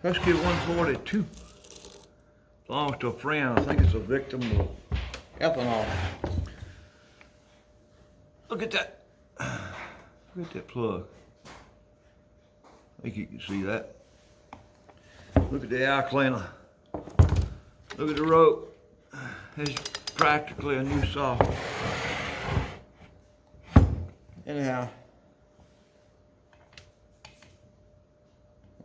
Husky 142. Belongs to a friend. I think it's a victim of ethanol. Look at that. Look at that plug. I think you can see that. Look at the air cleaner. Look at the rope. It's practically a new saw. Anyhow,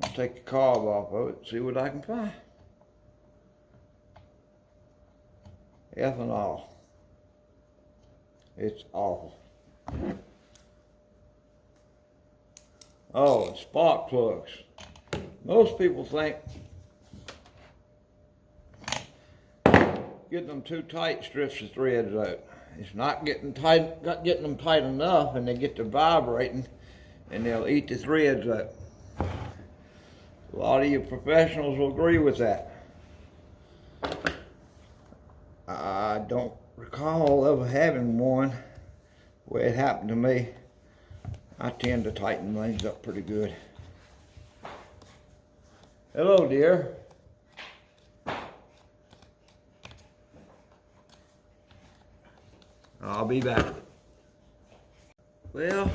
I'll take the carb off of it and see what I can find. Ethanol. It's awful. Oh, and spark plugs. Most people think getting them too tight strips the threads out. It's not getting them tight enough, and they get to vibrating, and they'll eat the threads out. A lot of you professionals will agree with that. I don't recall ever having one where it happened to me. I tend to tighten things up pretty good. Hello, dear. I'll be back. Well,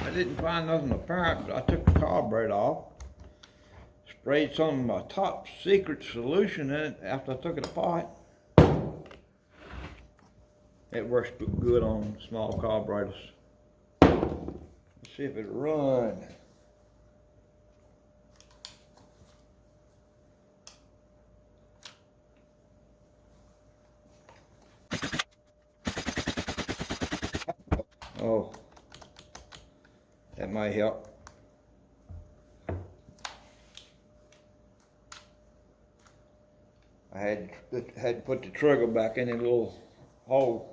I didn't find nothing apparent, but I took the carburetor off, sprayed some of my top secret solution in it after I took it apart. It works good on small carburetors. Let's see if it'll run. Oh, that might help. I had to put the trigger back in a little hole.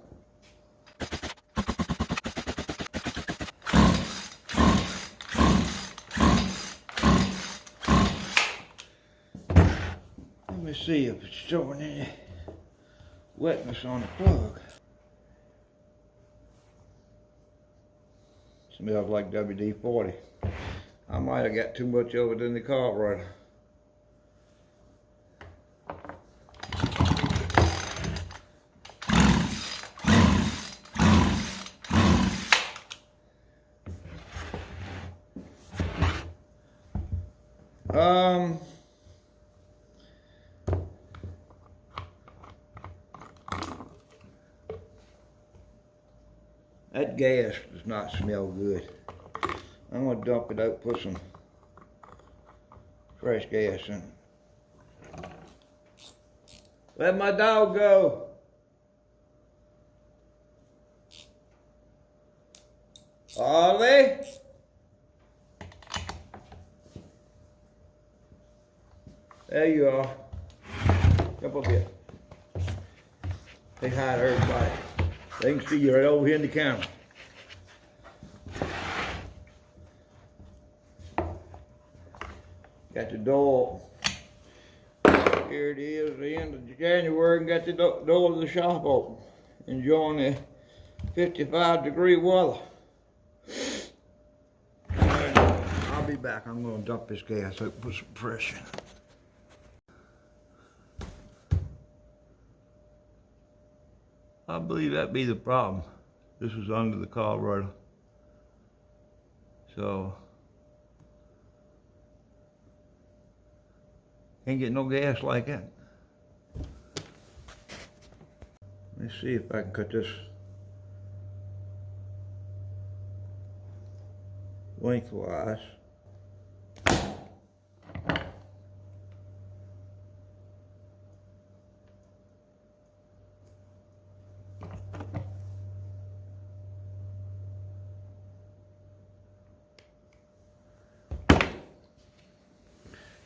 Let me see if it's showing any wetness on the plug. Smells like WD-40. I might have got too much of it in the carburetor. That gas does not smell good. I'm gonna dump it out, put some fresh gas in it. Let my dog go. Ollie? There you are. Come up here. Say hi to everybody. They can see you right over here in the camera. Got the door. Here it is, the end of January, and got the door of the shop open. Enjoying the 55-degree weather. I'll be back. I'm going to dump this gas out, put some pressure in. I believe that'd be the problem. This was under the carburetor. So, can't get no gas like that. Let me see if I can cut this lengthwise.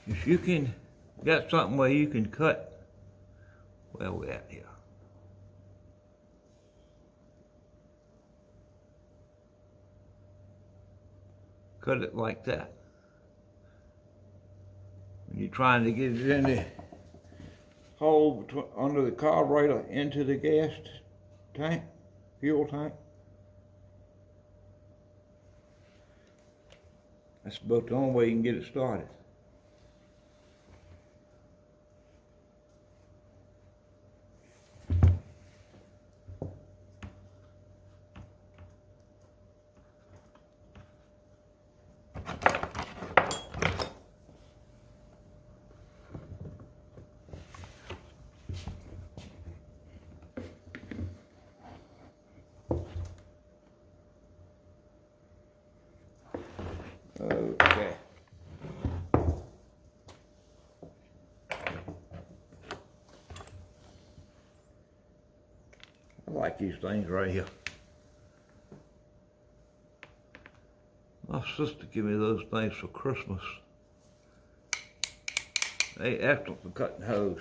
If you can got something where you can cut, where we at here? Cut it like that. When you're trying to get it in the hole under the carburetor into the gas tank, fuel tank. That's about the only way you can get it started. like these things right here. My sister gave me those things for Christmas. They excellent for cutting hose.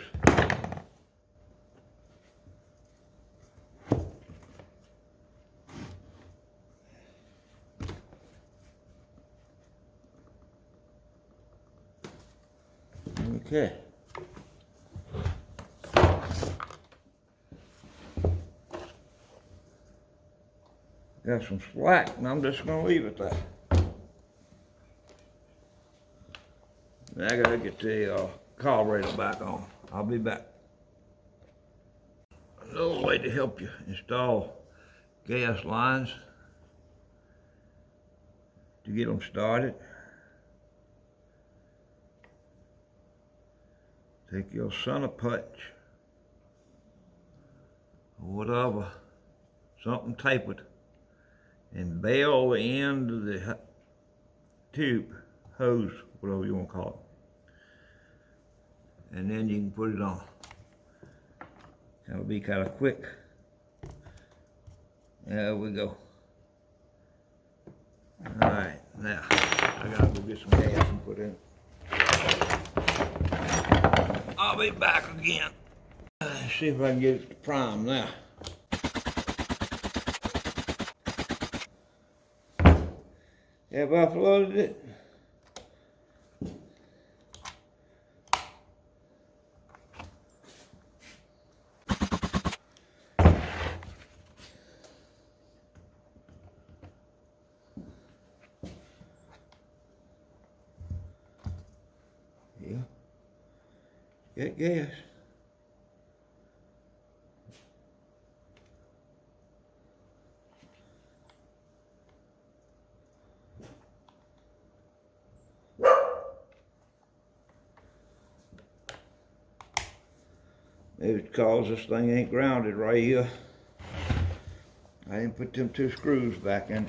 Okay. Got some slack, and I'm just gonna leave it there. I gotta get the carburetor back on. I'll be back. Another way to help you install gas lines to get them started. Take your center punch or whatever, something tapered, and bail the end of the tube, hose, whatever you want to call it. And then you can put it on. That'll be kind of quick. There we go. All right, now I gotta go get some gas and put in. I'll be back again. See if I can get it to prime now. Have I flooded it? Yeah. Get gas. Maybe it's because this thing ain't grounded right here. I didn't put them 2 screws back in.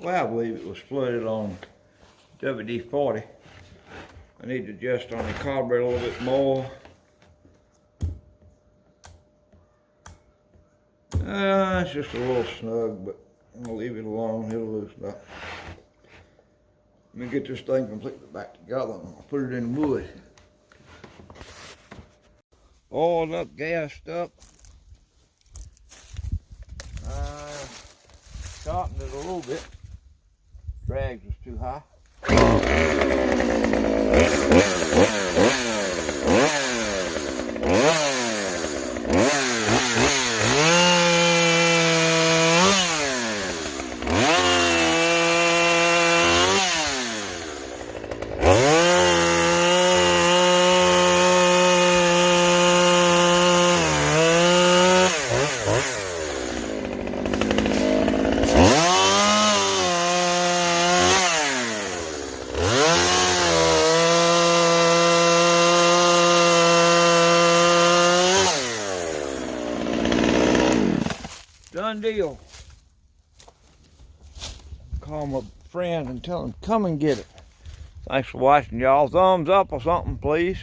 Well, I believe it was flooded on WD-40. I need to adjust on the carburetor a little bit more. It's just a little snug, but I'm gonna leave it alone. It'll loosen up. Let me get this thing completely back together and I'll put it in the wood. Oiled up, gassed up. Sharpened it a little bit. Drag was too high. Done deal. Call my friend and tell him come and get it. Thanks for watching, y'all. Thumbs up or something, please.